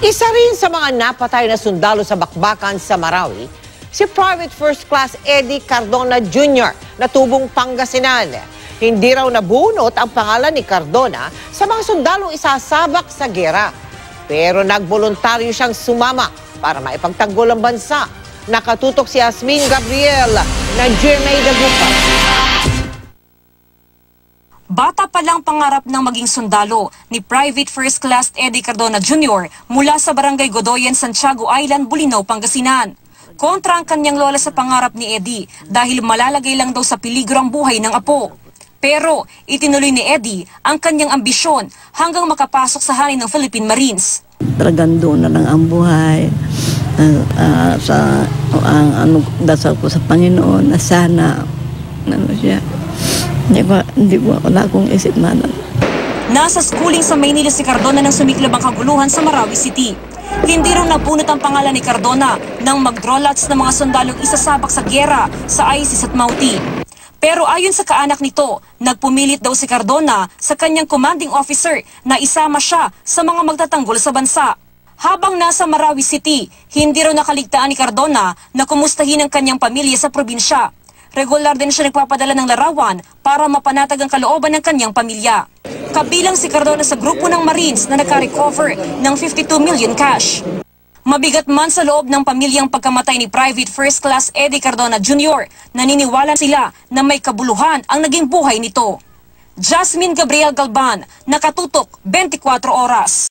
Isa rin sa mga napatay na sundalo sa bakbakan sa Marawi, si Private First Class Eddie Cardona Jr. na tubong Pangasinan. Hindi raw nabunot ang pangalan ni Cardona sa mga sundalong isasabak sa gera. Pero nagboluntaryo siyang sumama para maipagtanggol ang bansa. Nakatutok si Yasmin Gabriel ng GMA Dagupan. Bata pa lang pangarap ng maging sundalo ni Private First Class Eddie Cardona Jr. mula sa Barangay Godoyen, Santiago Island, Bulinaw, Pangasinan. Kontra ang kanyang lola sa pangarap ni Eddie dahil malalagay lang daw sa peligro ang buhay ng apo. Pero itinuloy ni Eddie ang kanyang ambisyon hanggang makapasok sa hanay ng Philippine Marines. Talagang doon na lang ang buhay. Dasal ko sa Panginoon na sana siya. Hindi ko wala akong isip na. Nasa schooling sa Maynila si Cardona nang sumiklab ang kaguluhan sa Marawi City. Hindi raw nabunot ang pangalan ni Cardona nang mag-drawlats ng mga sundalong isasabak sa giyera sa ISIS at Mauti. Pero ayon sa kaanak nito, nagpumilit daw si Cardona sa kanyang commanding officer na isama siya sa mga magtatanggol sa bansa. Habang nasa Marawi City, hindi raw nakaligtaan ni Cardona na kumustahin ang kanyang pamilya sa probinsya. Regular din siya nagpapadala ng larawan para mapanatag ang kalooban ng kanyang pamilya. Kabilang si Cardona sa grupo ng Marines na naka-recover ng 52 million cash. Mabigat man sa loob ng pamilyang pagkamatay ni Private First Class Eddie Cardona Jr., naniniwala sila na may kabuluhan ang naging buhay nito. Yasmin Gabriel Galban, Nakatutok, 24 Oras.